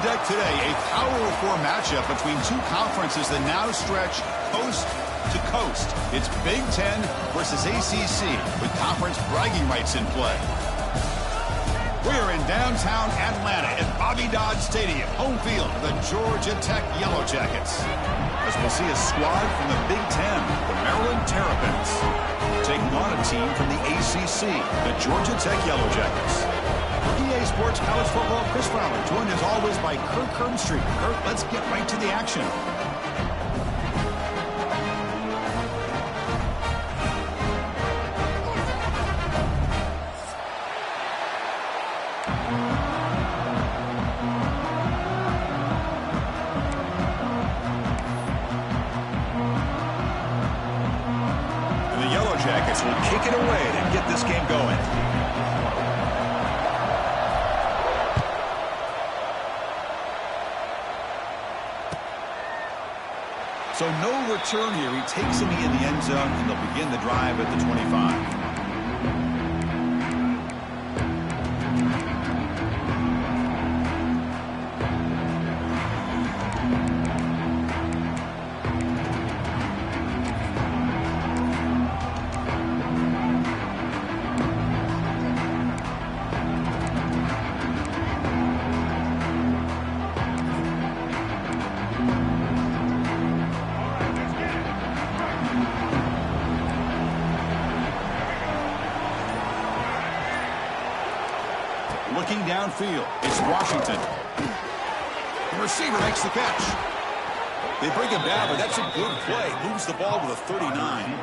deck today, a Power 4 matchup between two conferences that now stretch coast to coast. It's Big Ten versus ACC with conference bragging rights in play. We're in downtown Atlanta at Bobby Dodd Stadium, home field of the Georgia Tech Yellow Jackets. As we'll see a squad from the Big Ten, the Maryland Terrapins, taking on a team from the ACC, the Georgia Tech Yellow Jackets. EA Sports College Football, Chris Fowler, joined as always by Kirk Hermstreet. Kirk, let's get right to the action. And the Yellow Jackets will kick it away to get this game going. So no return here. He takes a knee in the end zone, and they'll begin the drive at the 25. Looking downfield, it's Washington. The receiver makes the catch. They bring him down, but that's a good play. Moves the ball to the 39.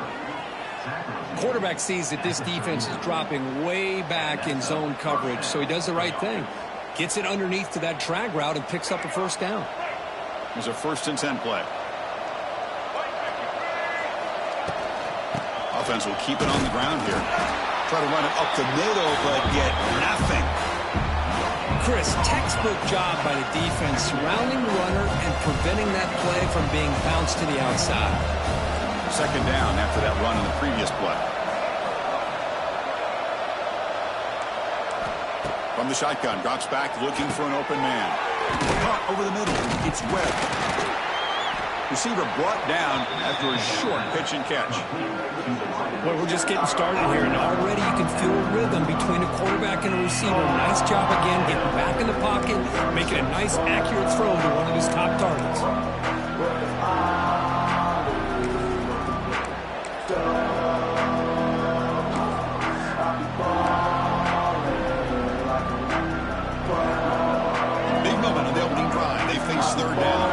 Quarterback sees that this defense is dropping way back in zone coverage, so he does the right thing. Gets it underneath to that drag route and picks up a first down. Here's a 1st and 10 play. Offense will keep it on the ground here. Try to run it up the middle, but get nothing. Chris, textbook job by the defense surrounding the runner and preventing that play from being bounced to the outside. 2nd down after that run in the previous play. From the shotgun, drops back looking for an open man. Caught over the middle. It's Webb. Receiver brought down after a short pitch and catch. Well, we're just getting started here, and already you can feel a rhythm between a quarterback and a receiver. Nice job again getting back in the pocket, making a nice, accurate throw to one of his top targets. Big moment on the opening drive. They face 3rd down.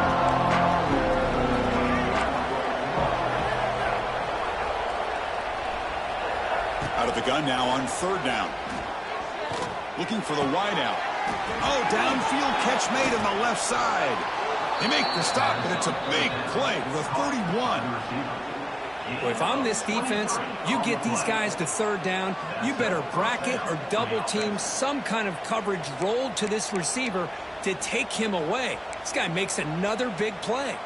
Out of the gun now on 3rd down. Looking for the wide out. Oh, downfield catch made on the left side. They make the stop, but it's a big play to the 31. Well, if I'm this defense, you get these guys to 3rd down, you better bracket or double team some kind of coverage rolled to this receiver to take him away. This guy makes another big play.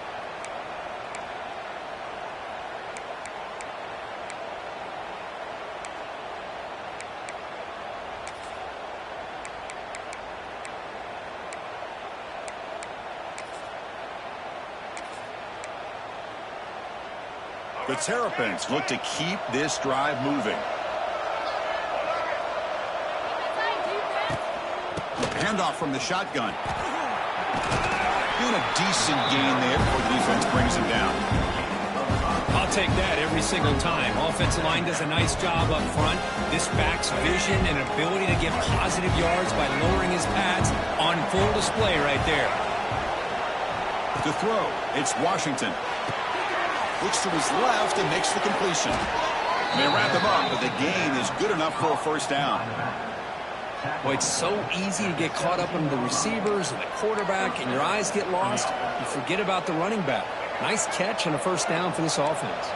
The Terrapins look to keep this drive moving. Handoff from the shotgun. Doing a decent gain there before the defense brings him down. I'll take that every single time. Offensive line does a nice job up front. This back's vision and ability to get positive yards by lowering his pads on full display right there. To throw, it's Washington. Looks to his left and makes the completion. They wrap him up, but the gain is good enough for a 1st down. Well, it's so easy to get caught up in the receivers and the quarterback, and your eyes get lost. You forget about the running back. Nice catch and a 1st down for this offense.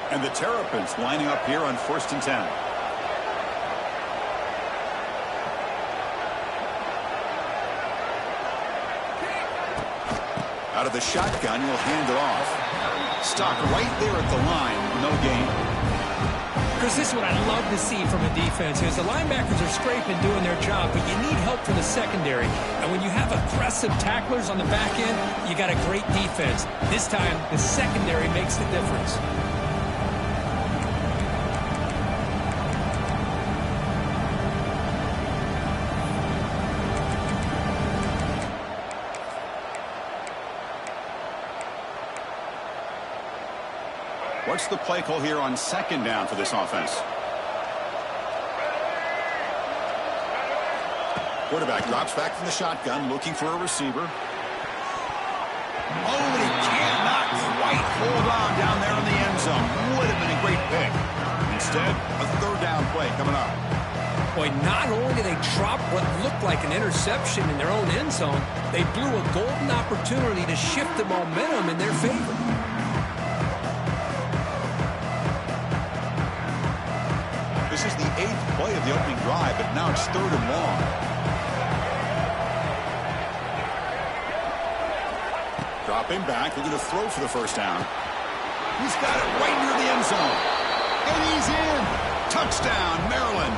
And the Terrapins lining up here on 1st and 10. Out of the shotgun, he'll hand it off. Stopped right there at the line, no gain. Chris, this is what I love to see from a defense is the linebackers are scraping, doing their job, but you need help from the secondary. And when you have aggressive tacklers on the back end, you got a great defense. This time, the secondary makes the difference. What's the play call here on second down for this offense? Quarterback drops back from the shotgun, looking for a receiver. Oh, and he cannot quite hold on down there in the end zone. Would have been a great pick. Instead, a third down play coming up. Boy, not only did they drop what looked like an interception in their own end zone, they blew a golden opportunity to shift the momentum in their favor. This is the 8th play of the opening drive, but now it's 3rd and long. Dropping back, looking to throw for the first down. He's got it right near the end zone. And he's in. Touchdown, Maryland.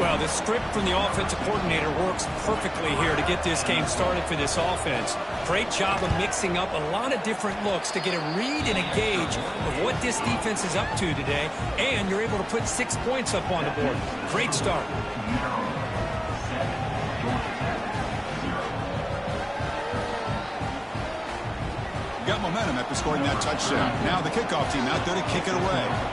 Well, the script from the offensive coordinator works perfectly here to get this game started for this offense. Great job of mixing up a lot of different looks to get a read and a gauge of what this defense is up to today, and you're able to put 6 points up on the board. Great start. Got momentum after scoring that touchdown. Now the kickoff team out there to kick it away.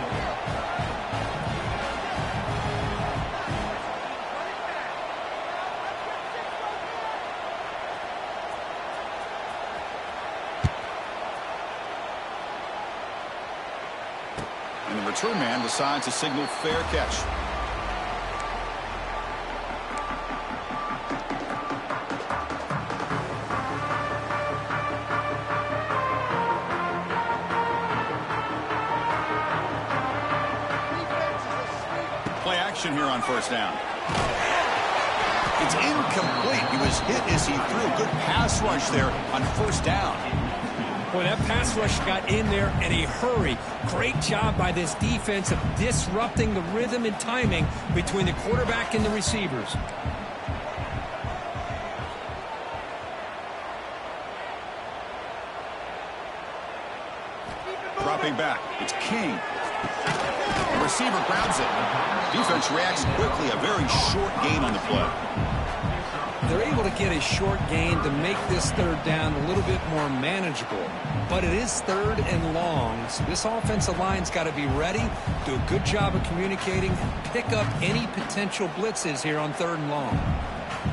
And the return man decides to signal fair catch. Play action here on first down. It's incomplete. He was hit as he threw. Good pass rush there on first down. Boy, that pass rush got in there in a hurry. Great job by this defense of disrupting the rhythm and timing between the quarterback and the receivers. Dropping back. It's King. The receiver grabs it. Defense reacts quickly. A very short gain on the play. They're able to get a short gain to make this third down a little bit more manageable. But it is 3rd and long, so this offensive line's got to be ready, do a good job of communicating, pick up any potential blitzes here on 3rd and long.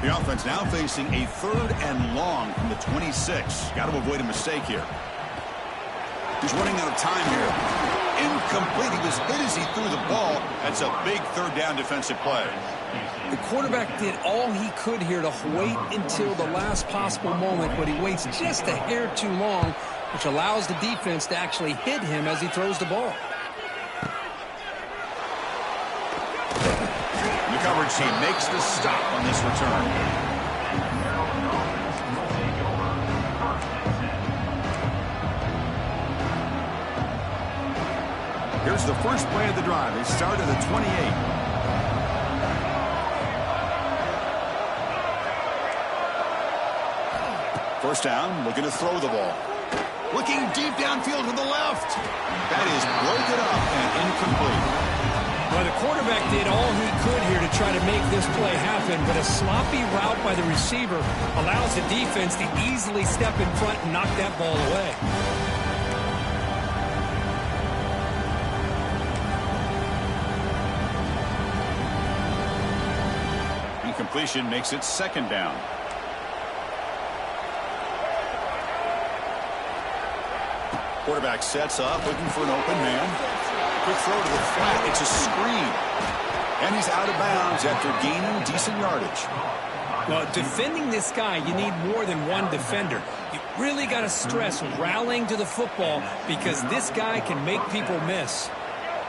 The offense now facing a 3rd and long from the 26. Got to avoid a mistake here. He's running out of time here. Incomplete. He was hit as he threw the ball. That's a big 3rd down defensive play. The quarterback did all he could here to wait until the last possible moment, but he waits just a hair too long, which allows the defense to actually hit him as he throws the ball. The coverage team makes the stop on this return. Here's the first play of the drive. They start at the 28. First down, looking to throw the ball. Looking deep downfield to the left. That is broken up and incomplete. Well, the quarterback did all he could here to try to make this play happen, but a sloppy route by the receiver allows the defense to easily step in front and knock that ball away. Incompletion makes it 2nd down. Quarterback sets up, looking for an open man. Quick throw to the flat. It's a screen. And he's out of bounds after gaining decent yardage. Well, defending this guy, you need more than one defender. You really got to stress rallying to the football because this guy can make people miss.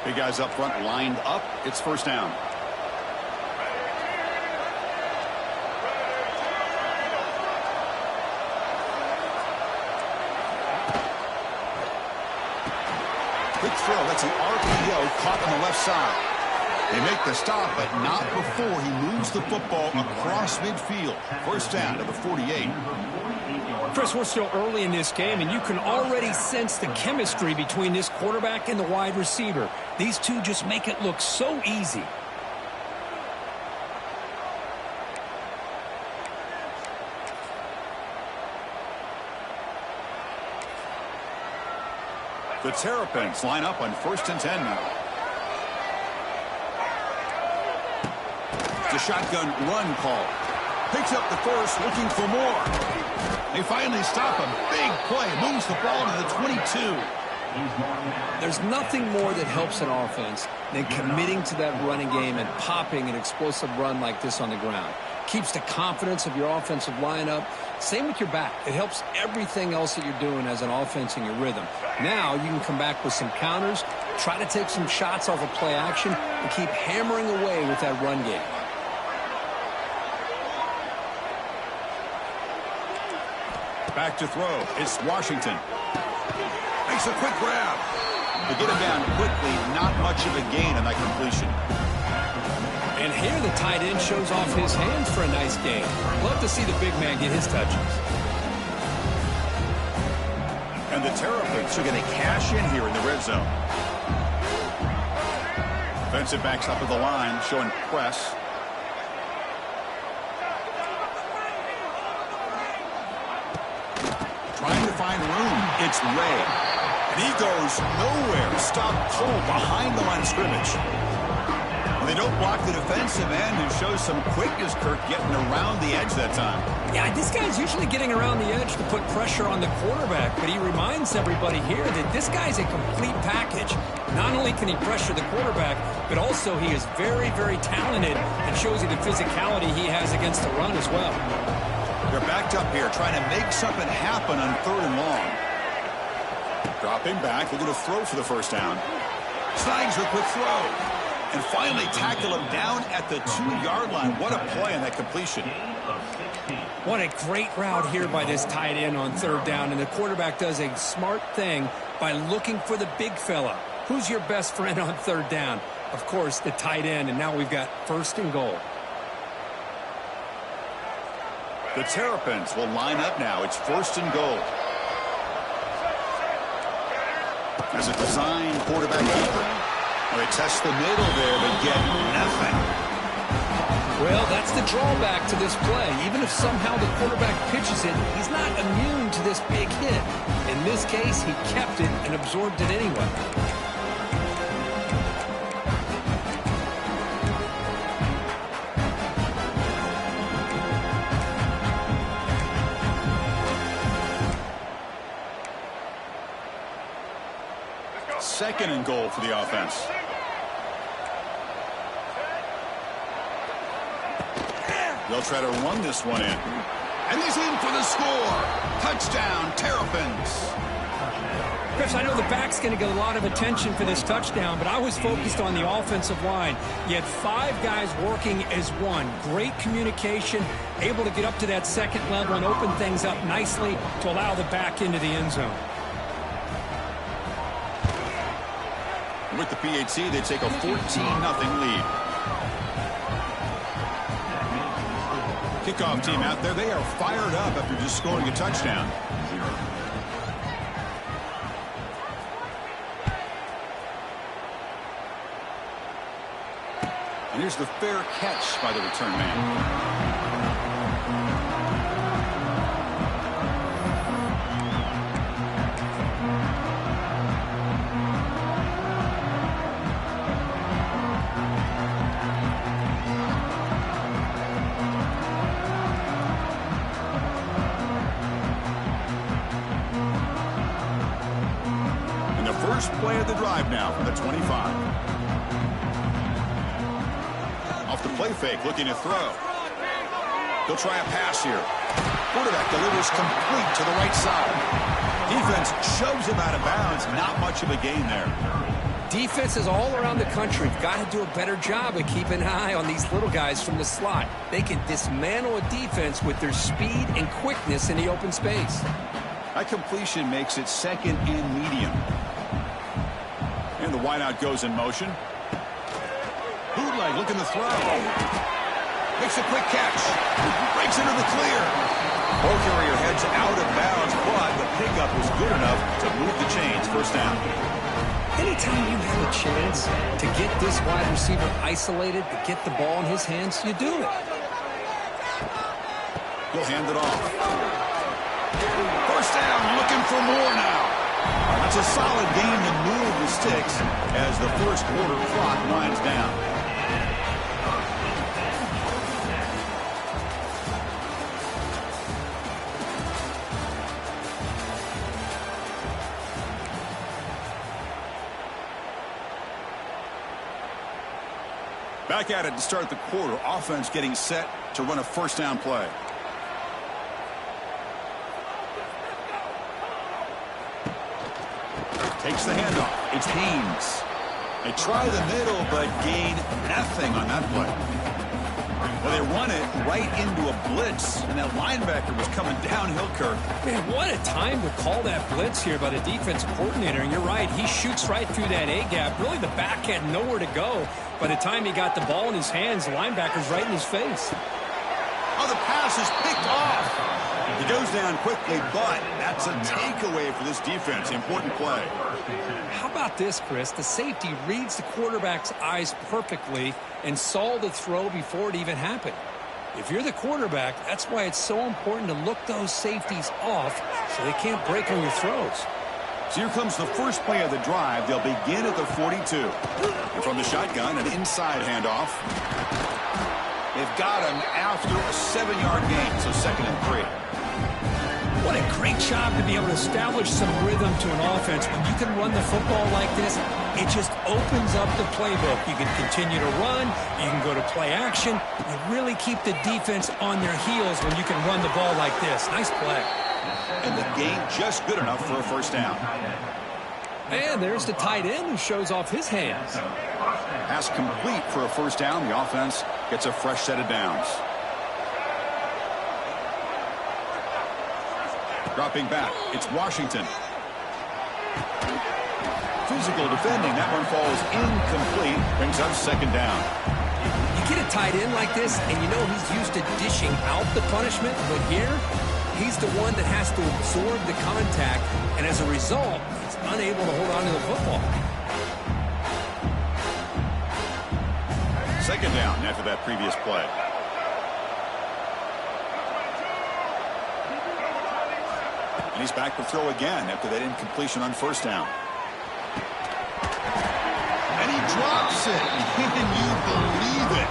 Big guys up front lined up. It's first down. Quick throw. That's an RPO caught on the left side. They make the stop, but not before he moves the football across midfield. First down to the 48. Chris, we're still early in this game, and you can already sense the chemistry between this quarterback and the wide receiver. These two just make it look so easy. The Terrapins line up on 1st and 10 now. The shotgun run call. Picks up the first, looking for more. They finally stop him. Big play. Moves the ball to the 22. There's nothing more that helps an offense than committing to that running game and popping an explosive run like this on the ground. Keeps the confidence of your offensive lineup. Same with your back. It helps everything else that you're doing as an offense in your rhythm. Now you can come back with some counters, try to take some shots off of play action, and keep hammering away with that run game. Back to throw. It's Washington. Makes a quick grab. They get him down quickly. Not much of a gain on that completion. And here the tight end shows off his hands for a nice gain. Love to see the big man get his touches. And the Terrapins are going to cash in here in the red zone. Defensive backs up at the line, showing press. Trying to find room. It's Ray. And he goes nowhere. Stopped cold behind the line of scrimmage. They don't block the defensive end and shows some quickness, Kirk, getting around the edge that time. Yeah, this guy's usually getting around the edge to put pressure on the quarterback, but he reminds everybody here that this guy's a complete package. Not only can he pressure the quarterback, but also he is very, very talented and shows you the physicality he has against the run as well. They're backed up here trying to make something happen on 3rd and long. Dropping back, they're going to throw for the first down. Snides with a quick throw. And finally tackle him down at the 2-yard line. What a play on that completion. What a great route here by this tight end on 3rd down. And the quarterback does a smart thing by looking for the big fella. Who's your best friend on 3rd down? Of course, the tight end. And now we've got 1st and goal. The Terrapins will line up now. It's 1st and goal. As a design quarterback keeper. They test the middle there, but get nothing. Well, that's the drawback to this play. Even if somehow the quarterback pitches it, he's not immune to this big hit. In this case, he kept it and absorbed it anyway. Second and goal for the offense. They'll try to run this one in. And he's in for the score. Touchdown, Terrapins. Chris, I know the back's going to get a lot of attention for this touchdown, but I was focused on the offensive line. You had 5 guys working as one. Great communication, able to get up to that second level and open things up nicely to allow the back into the end zone. With the PHC, they take a 14-0 lead. Kickoff team out there, they are fired up after just scoring a touchdown. And here's the fair catch by the return man. First play of the drive now from the 25. Off the play fake, looking to throw. He'll try a pass here. Quarterback delivers complete to the right side. Defense shoves him out of bounds. Not much of a gain there. Defenses all around the country have got to do a better job of keeping an eye on these little guys from the slot. They can dismantle a defense with their speed and quickness in the open space. That completion makes it 2nd and medium. And the wideout goes in motion. Bootleg looking to throw. Makes a quick catch. Breaks into the clear. Ball carrier heads out of bounds, but the pickup was good enough to move the chains. First down. Anytime you have a chance to get this wide receiver isolated, to get the ball in his hands, you do it. He'll hand it off. First down, looking for more now. That's a solid game to move the sticks as the first quarter clock winds down. Back at it to start the quarter. Offense getting set to run a first down play. Takes the handoff. It's Haynes. They try the middle, but gain nothing on that play. Well, they run it right into a blitz, and that linebacker was coming downhill, Kirk. Man, what a time to call that blitz here by the defensive coordinator. And you're right, he shoots right through that A-gap. Really, the back had nowhere to go. By the time he got the ball in his hands, the linebacker's right in his face. Oh, the pass is picked off. He goes down quickly, but that's a takeaway for this defense. Important play. How about this, Chris? The safety reads the quarterback's eyes perfectly and saw the throw before it even happened. If you're the quarterback, that's why it's so important to look those safeties off so they can't break on your throws. So here comes the first play of the drive. They'll begin at the 42. And from the shotgun, an inside handoff. They've got him after a 7-yard gain, so 2nd and 3. What a great job to be able to establish some rhythm to an offense. When you can run the football like this, it just opens up the playbook. You can continue to run. You can go to play action. You really keep the defense on their heels when you can run the ball like this. Nice play. And the gain just good enough for a first down. And there's the tight end who shows off his hands. Pass complete for a first down. The offense gets a fresh set of downs. Dropping back, it's Washington. Physical defending, that one falls incomplete, brings up 2nd down. You get a tight end like this, and you know he's used to dishing out the punishment, but here, he's the one that has to absorb the contact, and as a result, he's unable to hold on to the football. 2nd down after that previous play. And he's back to throw again after that incompletion on first down. And he drops it. Can you believe it?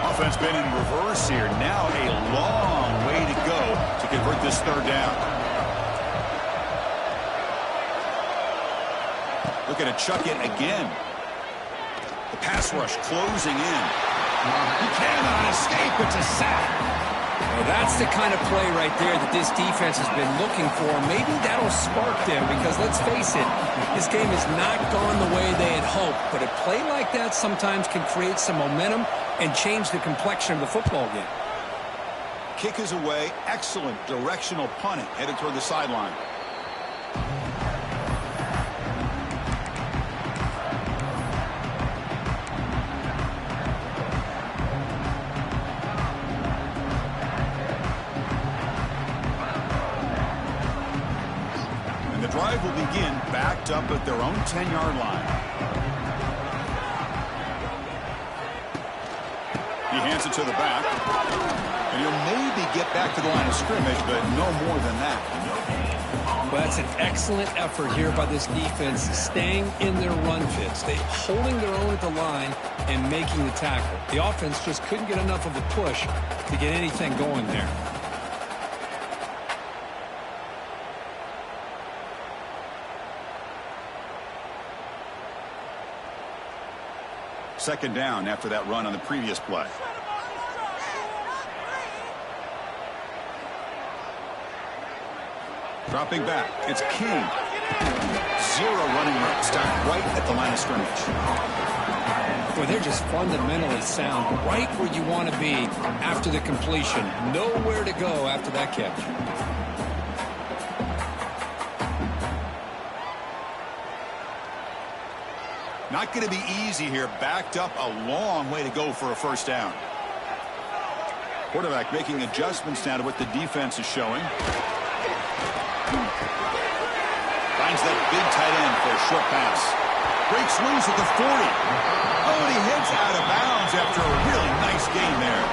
Offense been in reverse here. Now a long way to go to convert this 3rd down. Looking to chuck it again. The pass rush closing in. He cannot escape. It's a sack. Well, that's the kind of play right there that this defense has been looking for. Maybe that'll spark them because, let's face it, this game has not gone the way they had hoped. But a play like that sometimes can create some momentum and change the complexion of the football game. Kick is away. Excellent directional punting headed toward the sideline. And the drive will begin backed up at their own 10-yard line. He hands it to the back. And he'll maybe get back to the line of scrimmage, but no more than that. Well, that's an excellent effort here by this defense, staying in their run fits. They holding their own at the line and making the tackle. The offense just couldn't get enough of a push to get anything going there. Second down after that run on the previous play. Dropping back, it's King. 0 running room, stopped right at the line of scrimmage. Boy, they're just fundamentally sound, right where you want to be after the completion. Nowhere to go after that catch. Not going to be easy here. Backed up a long way to go for a first down. Quarterback making adjustments now to what the defense is showing. Finds that big tight end for a short pass. Breaks loose at the 40. Oh, and he hits out of bounds after a really nice gain there.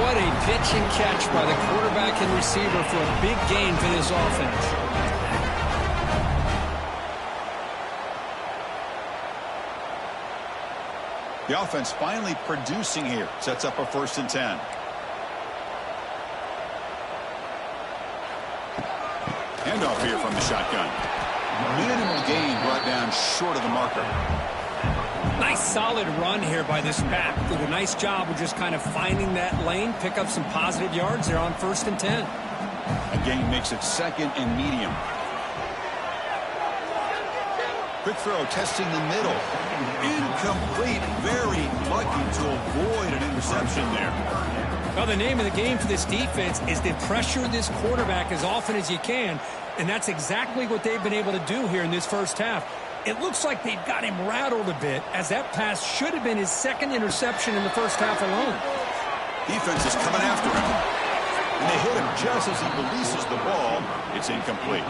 What a pitch and catch by the quarterback and receiver for a big gain for this offense. The offense finally producing here. Sets up a 1st and 10. Handoff here from the shotgun. Minimal gain brought down short of the marker. Nice solid run here by this back. Did a nice job of just kind of finding that lane, pick up some positive yards there on 1st and 10. A gain makes it 2nd and medium. Quick throw, testing the middle. Incomplete. Very lucky to avoid an interception there. Well, the name of the game for this defense is to pressure this quarterback as often as you can, and that's exactly what they've been able to do here in this first half. It looks like they've got him rattled a bit, as that pass should have been his 2nd interception in the first half alone. Defense is coming after him. And they hit him just as he releases the ball. It's incomplete.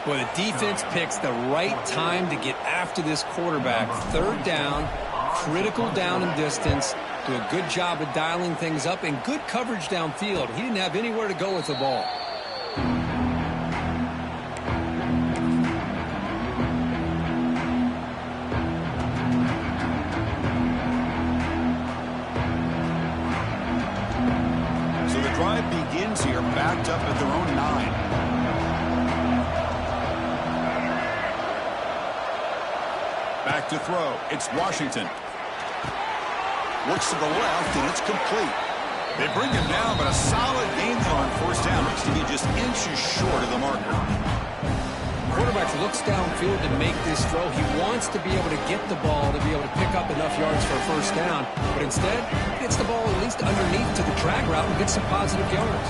Well, the defense picks the right time to get after this quarterback. 3rd down, critical down and distance. Do a good job of dialing things up and good coverage downfield. He didn't have anywhere to go with the ball. So the drive begins here, backed up at their own 9. Back to throw. It's Washington. Looks to the left, and it's complete. They bring him down, but a solid gain there on 1st down. Looks to be just inches short of the marker. Quarterback looks downfield to make this throw. He wants to be able to get the ball to be able to pick up enough yards for a 1st down, but instead, gets the ball at least underneath to the drag route and gets some positive yards.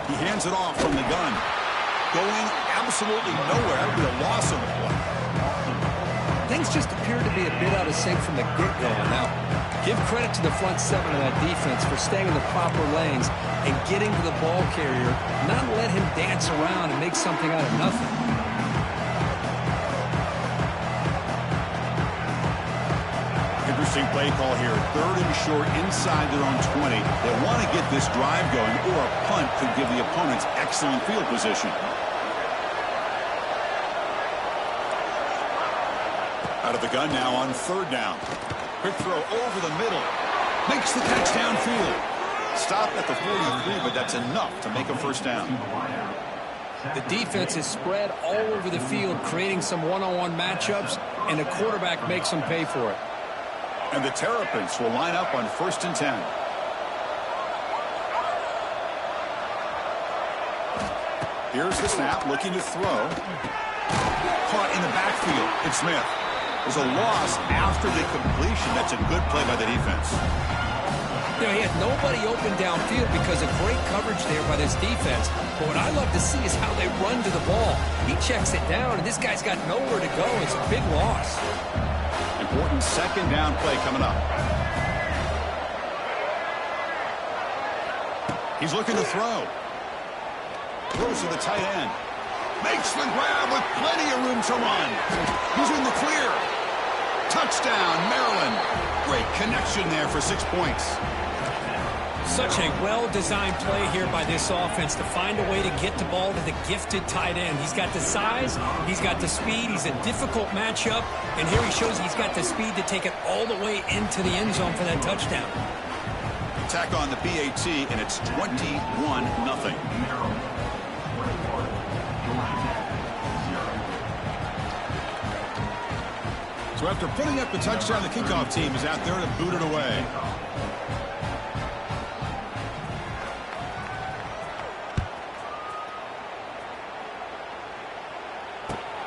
He hands it off from the gun. Going absolutely nowhere. That would be a loss on the play. Things just appear to be a bit out of sync from the get-go. Now, give credit to the front 7 of that defense for staying in the proper lanes and getting to the ball carrier, not let him dance around and make something out of nothing. Interesting play call here. 3rd and short inside their own 20. They want to get this drive going, or a punt could give the opponents excellent field position. Out of the gun now on 3rd down. Quick throw over the middle. Makes the catch downfield. Stopped at the 43, but that's enough to make a 1st down. The defense is spread all over the field, creating some one-on-one matchups, and the quarterback makes them pay for it. And the Terrapins will line up on 1st and 10. Here's the snap, looking to throw. Caught in the backfield. It's Smith. There's a loss after the completion. That's a good play by the defense. You know, he had nobody open downfield because of great coverage there by this defense. But what I love to see is how they run to the ball. He checks it down, and this guy's got nowhere to go. It's a big loss. Important 2nd down play coming up. He's looking to throw. Throws to the tight end. Makes the grab with plenty of room to run. He's in the clear. Touchdown, Maryland. Great connection there for 6 points. Such a well-designed play here by this offense to find a way to get the ball to the gifted tight end. He's got the size, he's got the speed, he's a difficult matchup, and here he shows he's got the speed to take it all the way into the end zone for that touchdown. Attack on the PAT, and it's 21-0. So after putting up the touchdown, the kickoff team is out there to boot it away.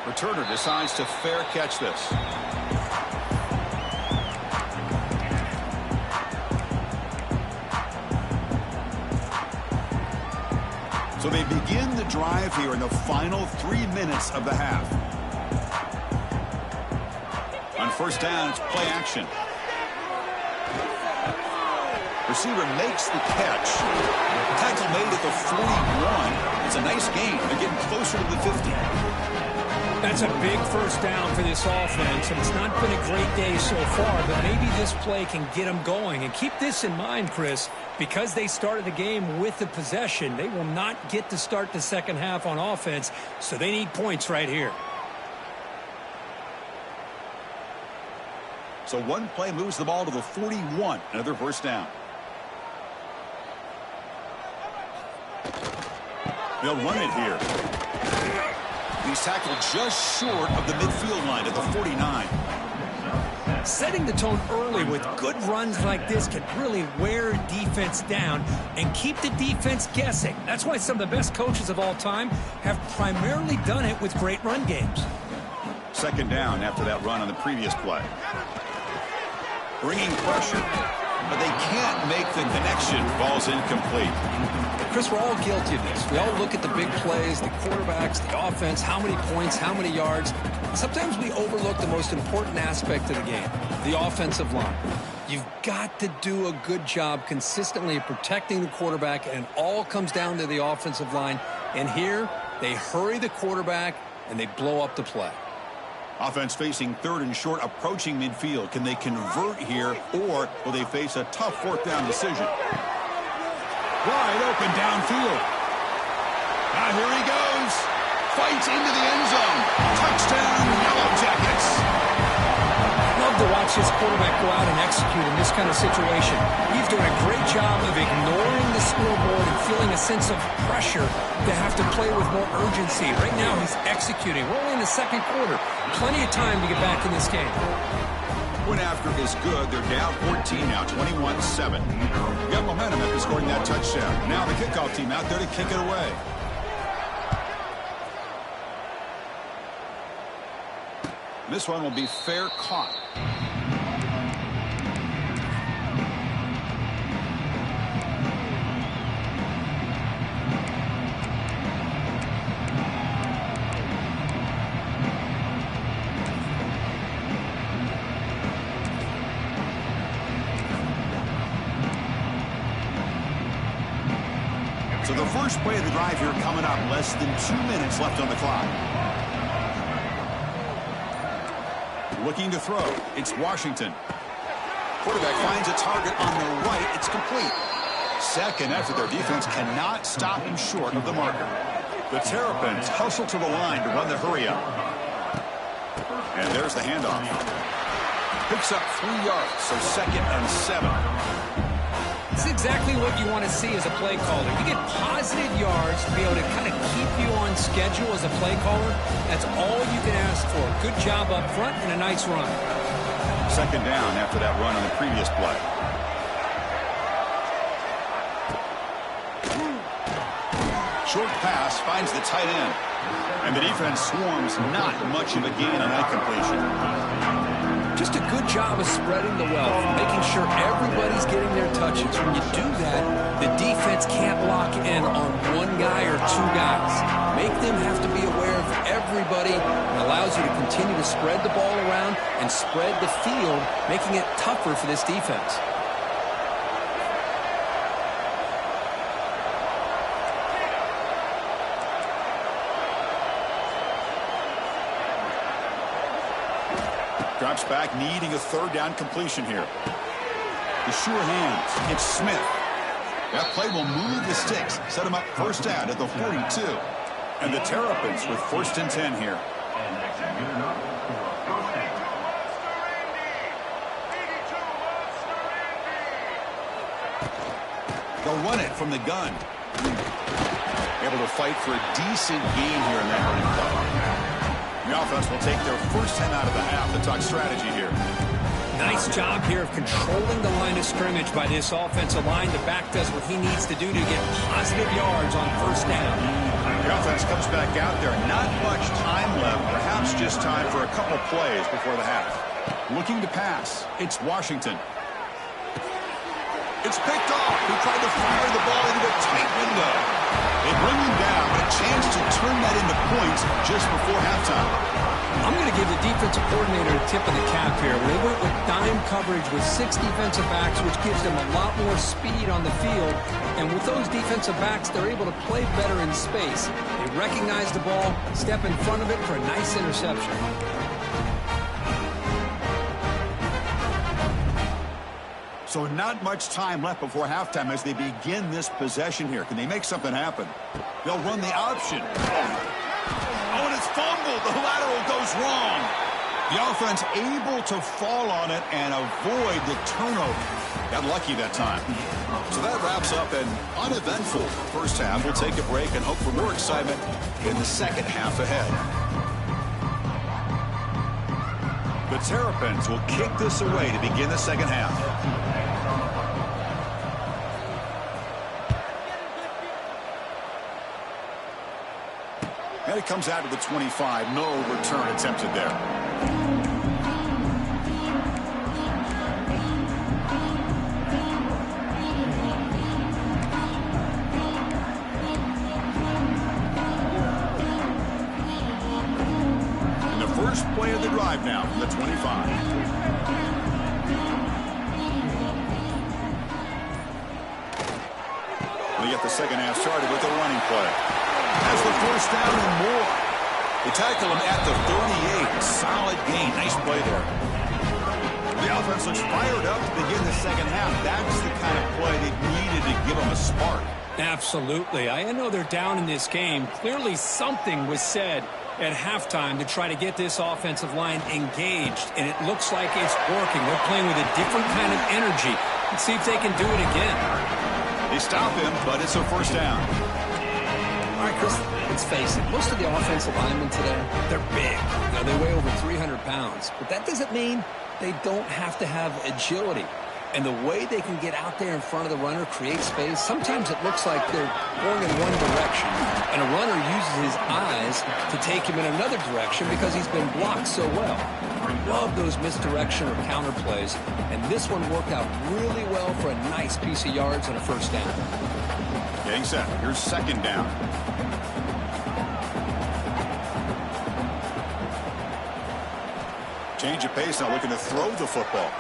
Returner decides to fair catch this. So they begin the drive here in the final 3 minutes of the half. On first down, it's play action. Receiver makes the catch. Tackle made at the 41. It's a nice gain. They're getting closer to the 50. That's a big first down for this offense, and it's not been a great day so far, but maybe this play can get them going. And keep this in mind, Chris, because they started the game with the possession, they will not get to start the second half on offense, so they need points right here. So one play moves the ball to the 41. Another first down. They'll run it here. He's tackled just short of the midfield line at the 49. Setting the tone early with good runs like this can really wear defense down and keep the defense guessing. That's why some of the best coaches of all time have primarily done it with great run games. Second down after that run on the previous play. Bringing pressure, but they can't make the connection. Ball's incomplete. Chris, we're all guilty of this. We all look at the big plays, the quarterbacks, the offense, how many points, how many yards. Sometimes we overlook the most important aspect of the game, the offensive line. You've got to do a good job consistently protecting the quarterback, and it all comes down to the offensive line. And here, they hurry the quarterback, and they blow up the play. Offense facing third and short, approaching midfield. Can they convert here, or will they face a tough fourth down decision? Wide open downfield. Now here he goes. Fights into the end zone. Touchdown, Yellow Jackets. Love to watch this quarterback go out and execute in this kind of situation. He's doing a great job of ignoring the scoreboard and feeling a sense of pressure to have to play with more urgency. Right now he's executing. We're only in the second quarter. Plenty of time to get back in this game. Point after is good. They're down 14 now, 21-7. Got momentum after scoring that touchdown. Now the kickoff team out there to kick it away. This one will be fair caught. So the first play of the drive here coming up. Less than 2 minutes left on the clock. Looking to throw. It's Washington. Quarterback finds a target on the right. It's complete. Second after their defense cannot stop him short of the marker. The Terrapins hustle to the line to run the hurry up. And there's the handoff. Picks up 3 yards, so 2nd and 7. It's exactly what you want to see as a play caller. You get positive yards to be able to kind of keep you on schedule as a play caller. That's all you can ask for. Good job up front and a nice run. Second down after that run on the previous play. Short pass finds the tight end. And the defense swarms. Not much of a gain on that completion. Just a good job of spreading the wealth, making sure everybody's getting their touches. When you do that, the defense can't lock in on one guy or 2 guys. Make them have to be aware of everybody. It allows you to continue to spread the ball around and spread the field, making it tougher for this defense. Drops back, needing a third down completion here. The sure hands. It's Smith. That play will move the sticks. Set him up first down at the 42. And the Terrapins with 1st and 10 here. They'll run it from the gun. Able to fight for a decent gain here in that running play. The offense will take their first 10 out of the half to talk strategy here. Nice job here of controlling the line of scrimmage by this offensive line. The back does what he needs to do to get positive yards on first down. The offense comes back out there. Not much time left. Perhaps just time for a couple plays before the half. Looking to pass. It's Washington. It's picked off. He tried to fire the ball into a tight window. They bring him down, but a chance to turn that into points just before halftime. I'm going to give the defensive coordinator a tip of the cap here. They went with dime coverage with 6 defensive backs, which gives them a lot more speed on the field. And with those defensive backs, they're able to play better in space. They recognize the ball, step in front of it for a nice interception. So not much time left before halftime as they begin this possession here. Can they make something happen? They'll run the option. Oh, and it's fumbled. The lateral goes wrong. The offense able to fall on it and avoid the turnover. Got lucky that time. So that wraps up an uneventful first half. We'll take a break and hope for more excitement in the second half ahead. The Terrapins will kick this away to begin the second half. And it comes out to the 25. No return attempted there. And the first play of the drive now from the 25. We get the second half started with a running play. Has the first down and more. They tackle him at the 38. Solid gain. Nice play there. The offense looks fired up to begin the second half. That's the kind of play they needed to give them a spark. Absolutely. I know they're down in this game. Clearly something was said at halftime to try to get this offensive line engaged, and it looks like it's working. They're playing with a different kind of energy. Let's see if they can do it again. They stop him, but it's a first down. All right, Chris, let's face it. Most of the offensive linemen today, they're big. You know, they weigh over 300 pounds. But that doesn't mean they don't have to have agility. And the way they can get out there in front of the runner, create space, sometimes it looks like they're going in one direction. And a runner uses his eyes to take him in another direction because he's been blocked so well. I love those misdirection or counter plays. And this one worked out really well for a nice piece of yards and a first down. Getting set. Here's second down. Change of pace now, looking to throw the football.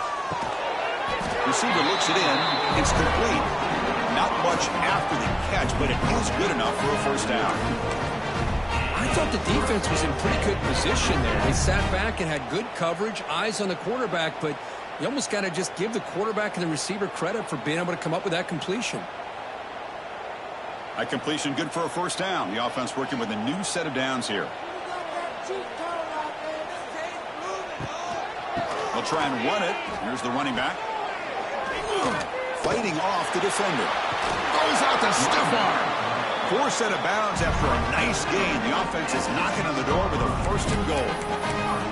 Receiver looks it in. It's complete. Not much after the catch, but it is good enough for a first down. I thought the defense was in pretty good position there. They sat back and had good coverage, eyes on the quarterback, but you almost got to just give the quarterback and the receiver credit for being able to come up with that completion. A completion good for a first down. The offense working with a new set of downs here. They'll try and run it. Here's the running back. Fighting off the defender. Goes out to stiff arm. 4 set of bounds after a nice gain. The offense is knocking on the door with a first and goal.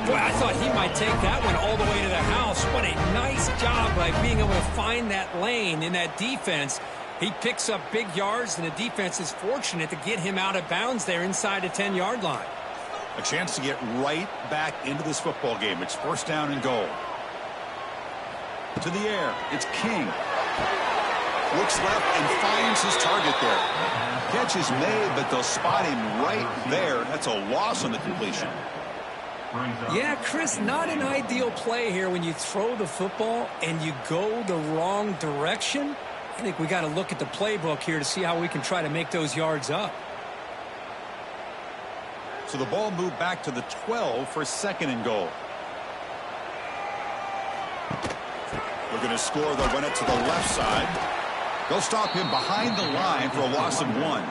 Boy, I thought he might take that one all the way to the house. What a nice job by being able to find that lane in that defense. He picks up big yards, and the defense is fortunate to get him out of bounds there inside the 10-yard line. A chance to get right back into this football game. It's first down and goal. To the air. It's King. Looks left and finds his target there. Catch is made, but they'll spot him right there. That's a loss on the completion. Yeah, Chris, not an ideal play here when you throw the football and you go the wrong direction. I think we got to look at the playbook here to see how we can try to make those yards up. So the ball moved back to the 12 for second and goal. We're going to score. They'll run it to the left side. They'll stop him behind the line for a loss of 1.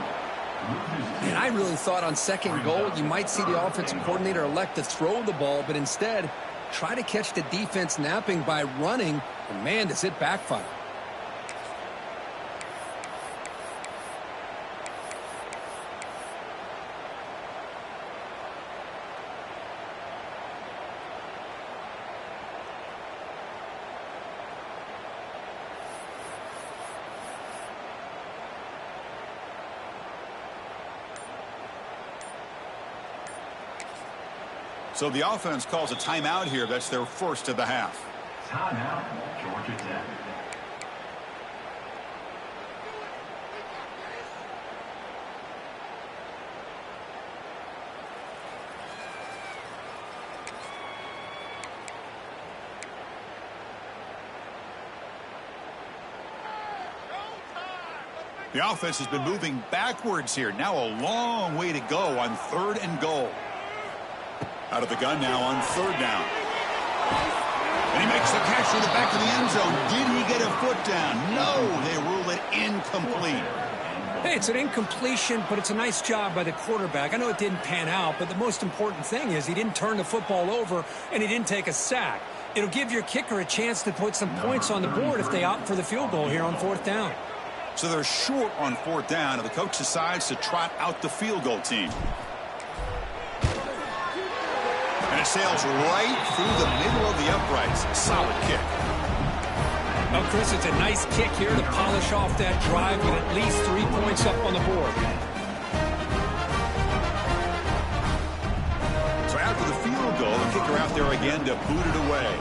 And I really thought on second goal you might see the offensive coordinator elect to throw the ball, but instead try to catch the defense napping by running. And man, does it backfire. So the offense calls a timeout here. That's their first of the half. Timeout, Georgia Tech. The offense has been moving backwards here. Now a long way to go on 3rd and goal. Out of the gun now on 3rd down. And he makes the catch to the back of the end zone. Did he get a foot down? No, they rule it incomplete. Hey, it's an incompletion, but it's a nice job by the quarterback. I know it didn't pan out, but the most important thing is he didn't turn the football over and he didn't take a sack. It'll give your kicker a chance to put some points on the board if they opt for the field goal here on 4th down. So they're short on 4th down, and the coach decides to trot out the field goal team. And it sails right through the middle of the uprights. Solid kick. Well, Chris, it's a nice kick here to polish off that drive with at least 3 points up on the board. So after the field goal, the kicker out there again to boot it away.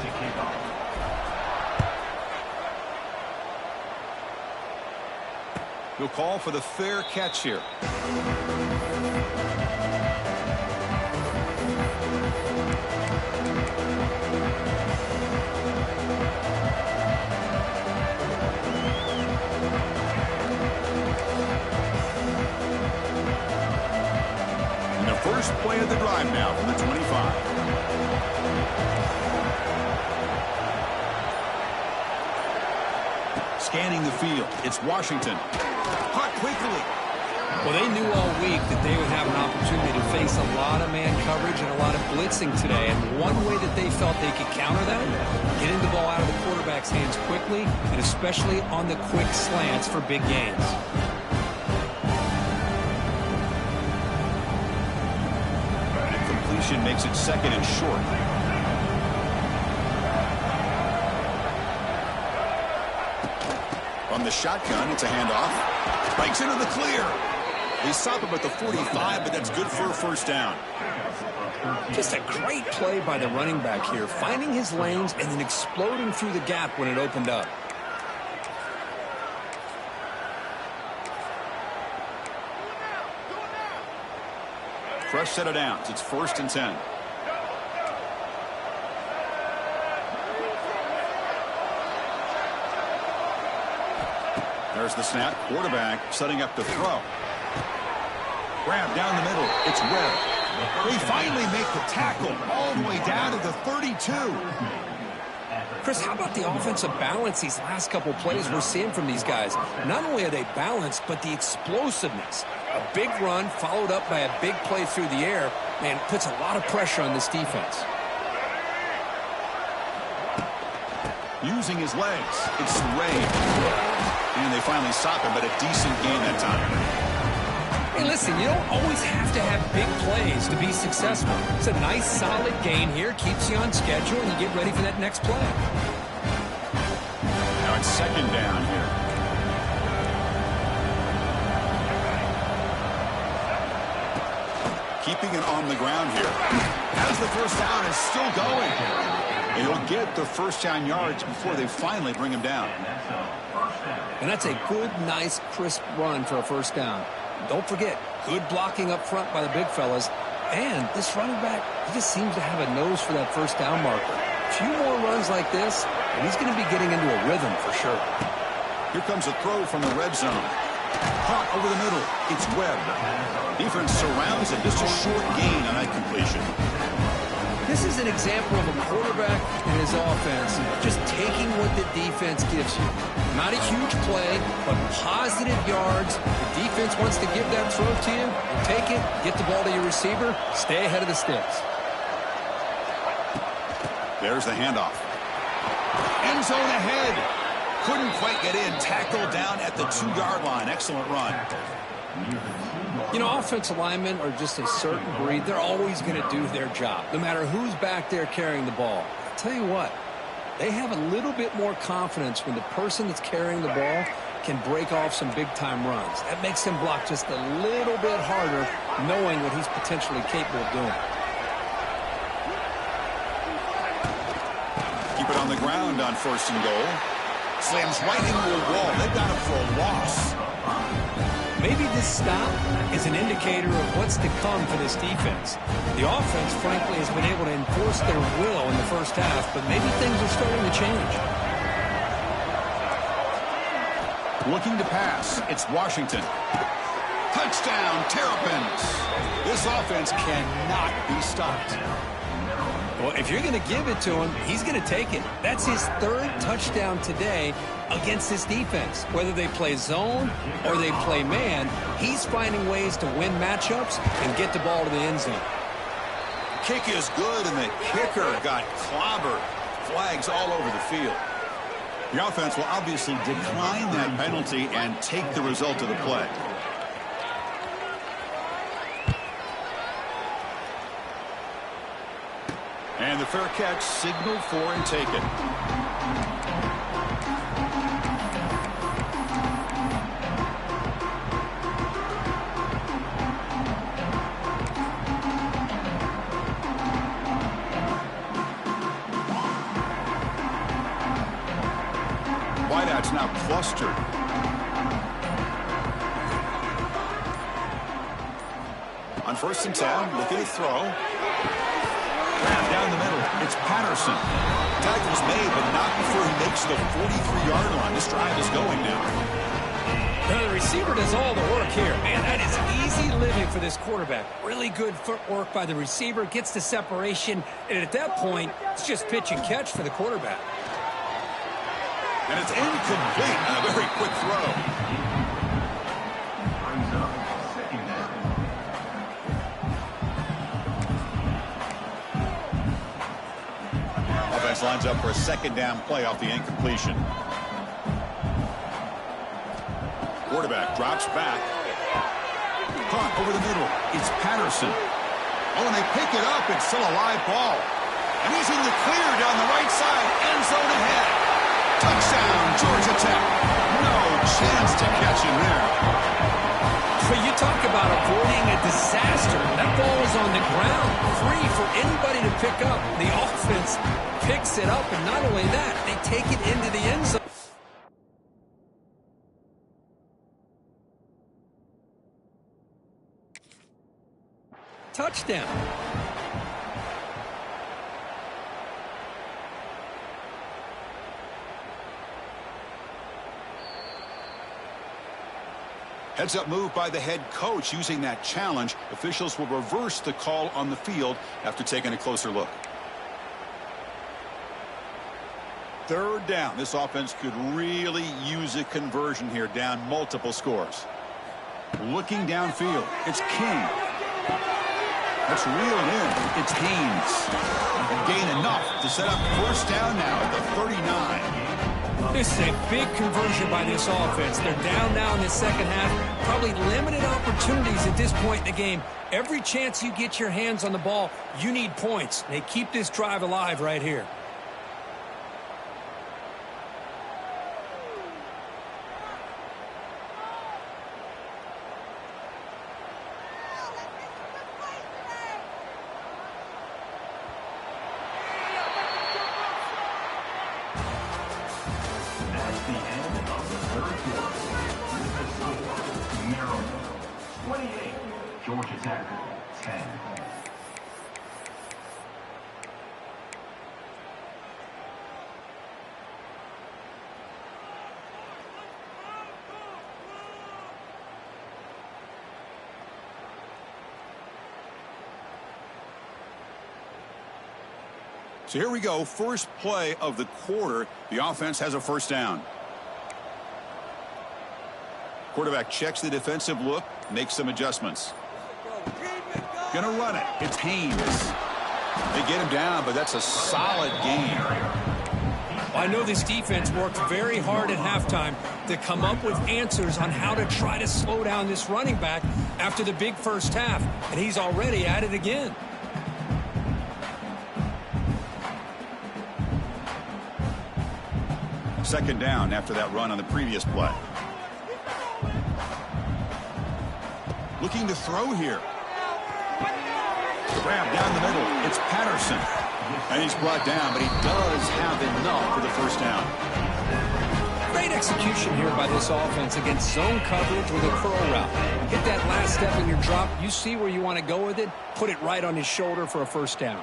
He'll call for the fair catch here. And the first play of the drive now from the 25. Scanning the field, it's Washington. Caught quickly. Well, they knew all week that they would have an opportunity to face a lot of man coverage and a lot of blitzing today. And one way that they felt they could counter that, getting the ball out of the quarterback's hands quickly, and especially on the quick slants for big gains. Incompletion makes it 2nd and short. On the shotgun, it's a handoff. Breaks into the clear. They stop him at the 45, but that's good for a 1st down. Just a great play by the running back here, finding his lanes and then exploding through the gap when it opened up. Fresh set of downs. It's 1st and 10. There's the snap. Quarterback setting up to throw. Grab down the middle. It's Webb. They finally make the tackle all the way down to the 32. Chris, how about the offensive balance these last couple plays we're seeing from these guys? Not only are they balanced, but the explosiveness. A big run followed up by a big play through the air, man, puts a lot of pressure on this defense. Using his legs. It's Ray. And they finally stop him, but a decent gain that time. Hey, listen, you don't always have to have big plays to be successful. It's a nice, solid gain here. Keeps you on schedule, and you get ready for that next play. Now it's 2nd down here. Keeping it on the ground here. As the 1st down is still going. And he'll get the 1st down yards before they finally bring him down. And that's a good, nice, crisp run for a 1st down. Don't forget, good blocking up front by the big fellas. And this running back, he just seems to have a nose for that 1st down marker. A few more runs like this, and he's going to be getting into a rhythm for sure. Here comes a throw from the red zone. Caught over the middle. It's Webb. Defense surrounds it. Just a short gain on that completion. This is an example of a quarterback and his offense just taking what the defense gives you. Not a huge play, but positive yards. The defense wants to give that throw to you. You take it, get the ball to your receiver, stay ahead of the sticks. There's the handoff. End zone ahead. Couldn't quite get in. Tackled down at the 2-yard line. Excellent run. You know, offensive linemen are just a certain breed. They're always going to do their job, no matter who's back there carrying the ball. I'll tell you what, they have a little bit more confidence when the person that's carrying the ball can break off some big-time runs. That makes him block just a little bit harder, knowing what he's potentially capable of doing. it on the ground on 1st and goal. Slams right into a wall. They've got him for a loss. Maybe this stop is an indicator of what's to come for this defense. The offense, frankly, has been able to enforce their will in the first half, but maybe things are starting to change. Looking to pass. It's Washington. Touchdown, Terrapins. This offense cannot be stopped. Well, if you're going to give it to him, he's going to take it. That's his 3rd touchdown today against this defense. Whether they play zone or they play man, he's finding ways to win matchups and get the ball to the end zone. Kick is good, and the kicker got clobbered. Flags all over the field. The offense will obviously decline that penalty and take the result of the play. And the fair catch signaled for and taken. Wideout's now clustered. On 1st and 10, looking to throw. Down the middle, it's Patterson. Tackle's made, but not before he makes the 43-yard line. This drive is going now. Now the receiver does all the work here. Man, that is easy living for this quarterback. Really good footwork by the receiver, gets the separation, and at that point, it's just pitch and catch for the quarterback. And it's incomplete on a very quick throw. Offense lines up for a 2nd down play off the incompletion. Quarterback drops back. Caught over the middle. It's Patterson. Oh, and they pick it up. It's still a live ball. And he's in the clear down the right side. End zone ahead. Touchdown, Georgia Tech. No chance to catch him there. But you talk about avoiding a disaster. That ball is on the ground, free for anybody to pick up. The offense picks it up, and not only that, they take it into the end zone. Touchdown. Heads-up move by the head coach. Using that challenge, officials will reverse the call on the field after taking a closer look. 3rd down. This offense could really use a conversion here, down multiple scores. Looking downfield, it's King. That's reeled in. It's Haynes. And gain enough to set up 1st down now at the 39. This is a big conversion by this offense. They're down now in the 2nd half. Probably limited opportunities at this point in the game. Every chance you get your hands on the ball, you need points. They keep this drive alive right here. Georgia Tech, 10. So here we go. First play of the quarter. The offense has a 1st down. Quarterback checks the defensive look, makes some adjustments. Gonna run it. It's Haynes. They get him down, but that's a solid gain. I know this defense worked very hard at halftime to come up with answers on how to try to slow down this running back after the big first half, and he's already at it again. Second down after that run on the previous play. Looking to throw here. Grab down the middle. It's Patterson. And he's brought down, but he does have enough for the first down. Great execution here by this offense against zone coverage with a curl route. Hit that last step in your drop. You see where you want to go with it. Put it right on his shoulder for a first down.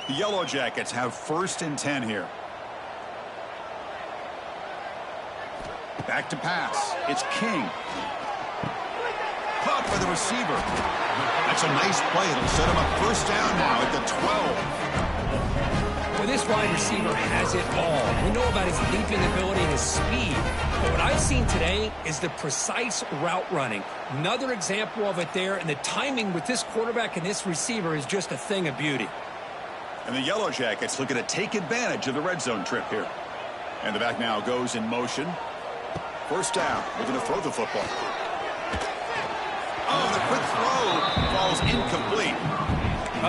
The Yellow Jackets have 1st and 10 here. Back to pass. It's King. Caught by the receiver. That's a nice play. It'll set him up first down now at the 12. Well, this wide receiver has it all. We know about his leaping ability and his speed. But what I've seen today is the precise route running. Another example of it there. And the timing with this quarterback and this receiver is just a thing of beauty. And the Yellow Jackets looking to take advantage of the red zone trip here. And the back now goes in motion. First down. We're going to throw the football. Oh, the quick throw falls incomplete.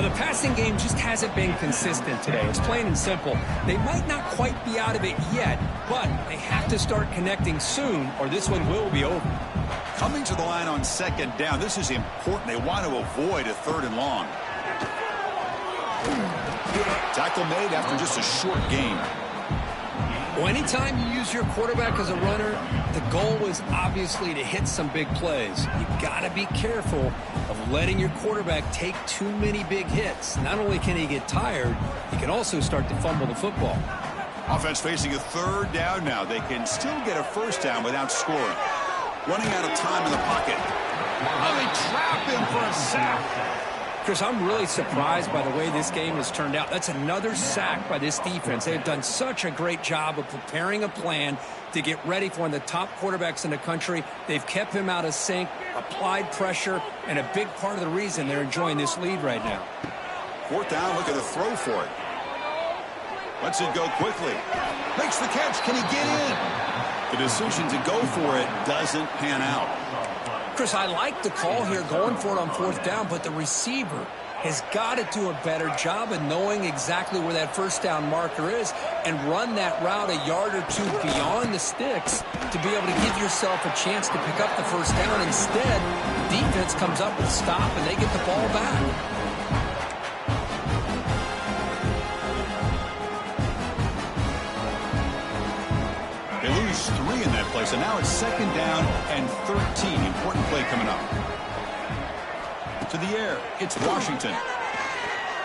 The passing game just hasn't been consistent today. It's plain and simple. They might not quite be out of it yet, but they have to start connecting soon or this one will be over. Coming to the line on 2nd down. This is important. They want to avoid a 3rd and long. Tackle made after just a short gain. Well, anytime you use your quarterback as a runner, the goal is obviously to hit some big plays. You've got to be careful of letting your quarterback take too many big hits. Not only can he get tired, he can also start to fumble the football. Offense facing a 3rd down now. They can still get a first down without scoring. Running out of time in the pocket. Oh, they trap him for a sack. Chris, I'm really surprised by the way this game has turned out. That's another sack by this defense. They've done such a great job of preparing a plan to get ready for one of the top quarterbacks in the country. They've kept him out of sync, applied pressure, and a big part of the reason they're enjoying this lead right now. 4th down, look at the throw for it. Lets it go quickly. Makes the catch. Can he get in? The decision to go for it doesn't pan out. Chris, I like the call here going for it on 4th down, but the receiver has got to do a better job of knowing exactly where that first down marker is and run that route a yard or two beyond the sticks to be able to give yourself a chance to pick up the first down. Instead, the defense comes up with a stop and they get the ball back. They lose 3 in that play, so now it's 2nd down and 13. Important play coming up. To the air, it's Washington.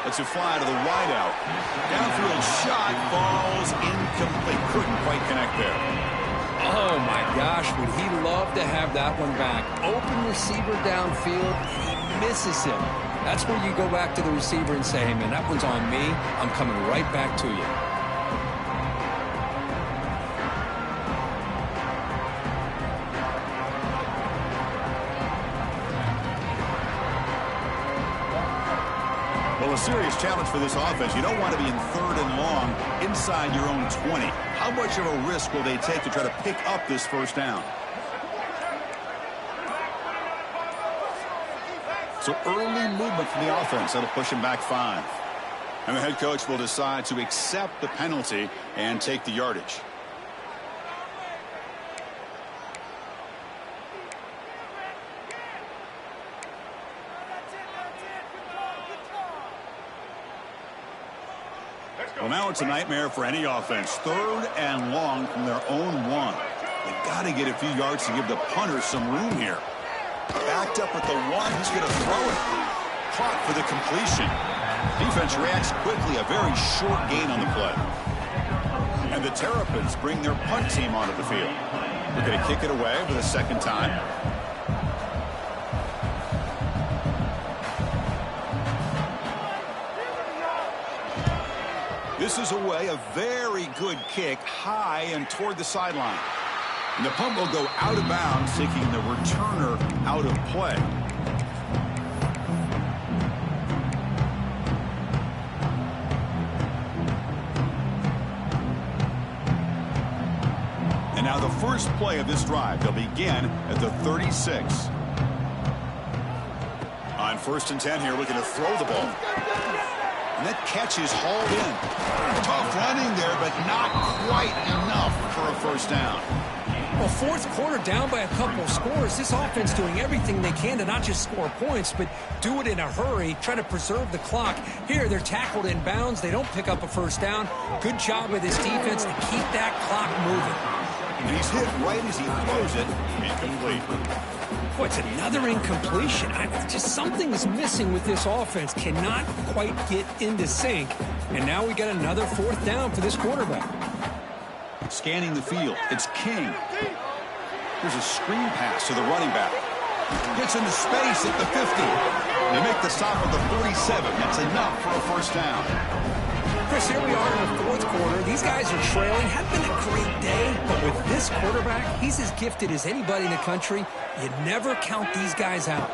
Lets it fly to the wideout. Downfield shot falls incomplete. Couldn't quite connect there. Oh, my gosh, would he love to have that one back. Open receiver downfield, and he misses him. That's where you go back to the receiver and say, hey, man, that one's on me. I'm coming right back to you. Well, a serious challenge for this offense. You don't want to be in 3rd and long inside your own 20. How much of a risk will they take to try to pick up this first down? So early movement from the offense. That'll push him back 5. And the head coach will decide to accept the penalty and take the yardage. Well, now it's a nightmare for any offense. 3rd and long from their own 1. They've got to get a few yards to give the punter some room here. Backed up at the 1. He's going to throw it. Caught for the completion. Defense reacts quickly. A very short gain on the play. And the Terrapins bring their punt team onto the field. They're going to kick it away for the 2nd time. This is away, a very good kick, high and toward the sideline. And the punt will go out of bounds, taking the returner out of play. And now the first play of this drive, they'll begin at the 36. On 1st and 10 here, looking to throw the ball. And that catch is hauled in. Tough running there, but not quite enough for a first down. Well, fourth quarter down by a couple of scores. This offense doing everything they can to not just score points, but do it in a hurry, try to preserve the clock. Here, they're tackled in bounds. They don't pick up a first down. Good job with this defense to keep that clock moving. And he's hit right as he throws it. Incomplete. What's another incompletion? Just something's missing with this offense. Cannot quite get into sync. And now we got another fourth down for this quarterback. Scanning the field, it's King. Here's a screen pass to the running back. Gets into space at the 50. They make the stop at the 47. That's enough for a first down. Chris, here we are in the fourth quarter. These guys are trailing. Had been a great day, but with this quarterback, he's as gifted as anybody in the country. You never count these guys out.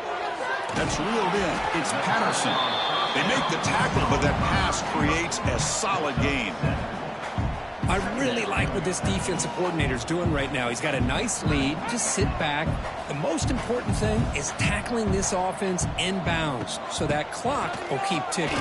That's reeled in. It's Patterson. They make the tackle, but that pass creates a solid gain. I really like what this defensive coordinator's doing right now. He's got a nice lead. Just sit back. The most important thing is tackling this offense inbounds so that clock will keep ticking.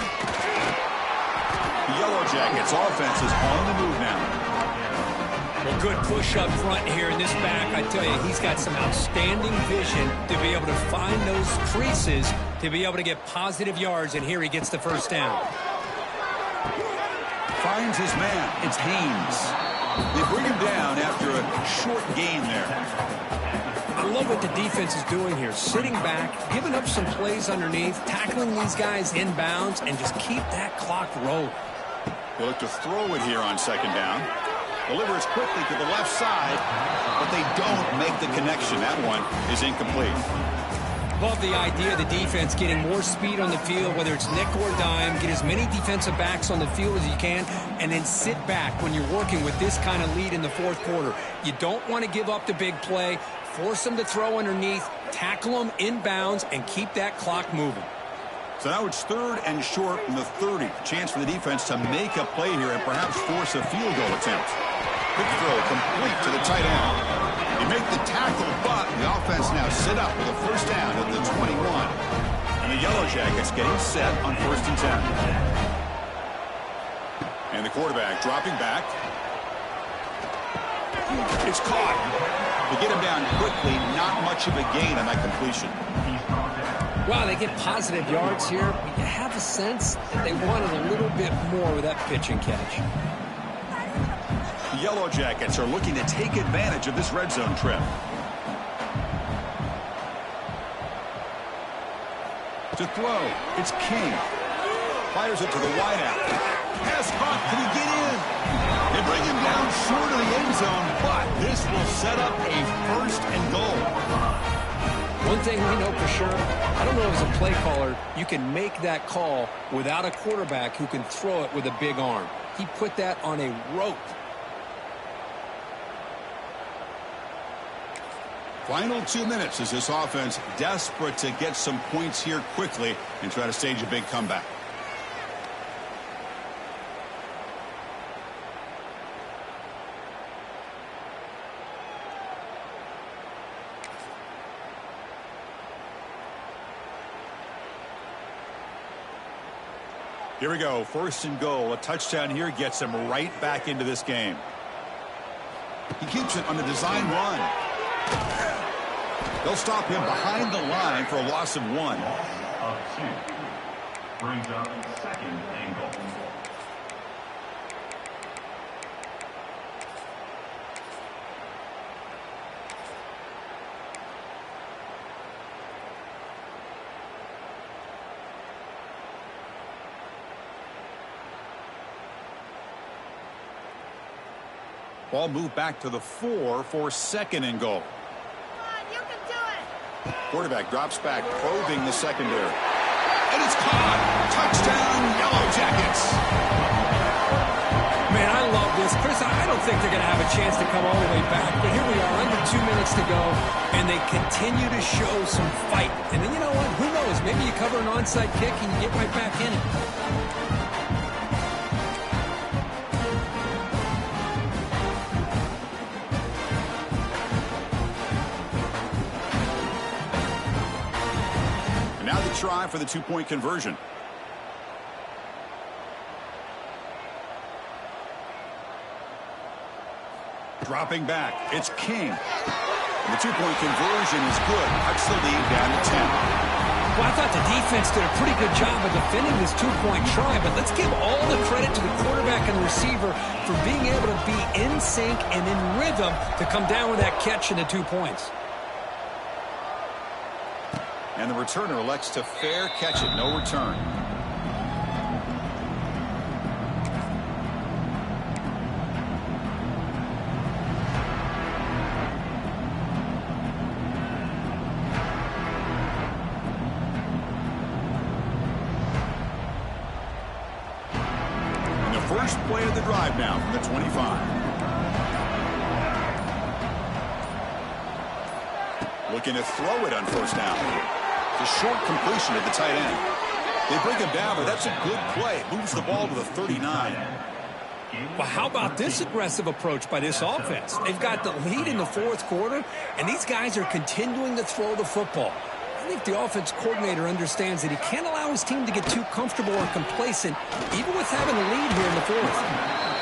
The Yellow Jackets offense is on the move now. Well, good push up front here in this back. I tell you, he's got some outstanding vision to be able to find those creases, to be able to get positive yards, and here he gets the first down. Finds his man. It's Haynes. They bring him down after a short gain there. I love what the defense is doing here. Sitting back, giving up some plays underneath, tackling these guys inbounds, and just keep that clock rolling. They look to throw it here on second down. Delivers quickly to the left side, but they don't make the connection. That one is incomplete. Love the idea of the defense getting more speed on the field, whether it's nickel or dime. Get as many defensive backs on the field as you can, and then sit back when you're working with this kind of lead in the fourth quarter. You don't want to give up the big play. Force them to throw underneath, tackle them inbounds, and keep that clock moving. So now it's third and short from the 30. Chance for the defense to make a play here and perhaps force a field goal attempt. Quick throw complete to the tight end. They make the tackle, but the offense now sit up with a first down at the 21. And the Yellow Jackets getting set on 1st and 10. And the quarterback dropping back. It's caught. They get him down quickly. Not much of a gain on that completion. Wow, they get positive yards here, but you have a sense that they wanted a little bit more with that pitch and catch. The Yellow Jackets are looking to take advantage of this red zone trip. To throw, it's King. Fires it to the wideout. Pass caught. Can he get in? They bring him down short of the end zone, but this will set up a 1st and goal. One thing we know for sure, I don't know as a play caller, you can make that call without a quarterback who can throw it with a big arm. He put that on a rope. Final 2 minutes as this offense desperate to get some points here quickly and try to stage a big comeback. Here we go, 1st and goal. A touchdown here gets him right back into this game. He keeps it on the design run. They'll stop him behind the line for a loss of 1. Of 2. Brings up 2nd and goal. Ball moved back to the 4 for 2nd and goal. Quarterback drops back, probing the secondary. And it's caught. Touchdown, Yellow Jackets. Man, I love this. Chris, I don't think they're going to have a chance to come all the way back. But here we are, under 2 minutes to go, and they continue to show some fight. And then you know what? Who knows? Maybe you cover an onside kick and you get right back in it. Try for the 2-point conversion. Dropping back, it's King. And the two-point conversion is good. Cuts the lead down to 10. Well, I thought the defense did a pretty good job of defending this two-point try, but let's give all the credit to the quarterback and the receiver for being able to be in sync and in rhythm to come down with that catch and the 2 points. And the returner elects to fair catch it. No return. First play of the drive now from the 25. Looking to throw it on first down. The short completion at the tight end. They bring him down, but that's a good play. Moves the ball to the 39. Well, how about this aggressive approach by this offense? They've got the lead in the fourth quarter, and these guys are continuing to throw the football. I think the offense coordinator understands that he can't allow his team to get too comfortable or complacent, even with having a lead here in the fourth.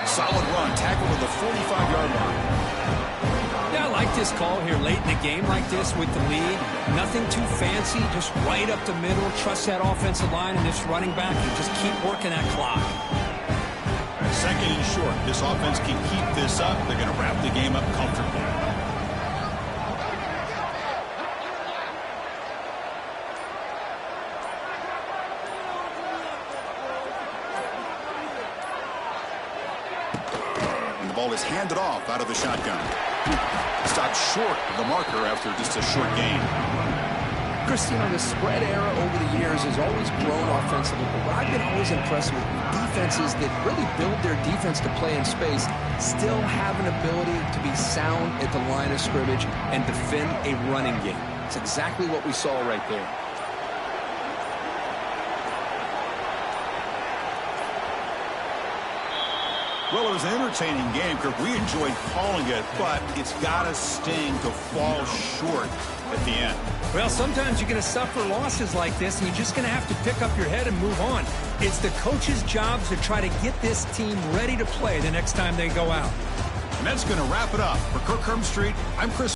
Solid run, tackle to the 45-yard line. Yeah, I like this call here late in the game like this with the lead. Nothing too fancy, just right up the middle. Trust that offensive line and this running back and just keep working that clock. Second and short. This offense can keep this up. They're going to wrap the game up comfortably. Ball is handed off out of the shotgun. Stopped short of the marker after just a short gain. Chris, you know, the spread era over the years has always grown offensively, but what I've been always impressed with defenses that really build their defense to play in space still have an ability to be sound at the line of scrimmage and defend a running game. It's exactly what we saw right there. Well, it was an entertaining game, Kirk. We enjoyed calling it, but it's got to sting to fall short at the end. Well, sometimes you're going to suffer losses like this, and you're just going to have to pick up your head and move on. It's the coach's job to try to get this team ready to play the next time they go out. And that's going to wrap it up. For Kirk Street, I'm Chris.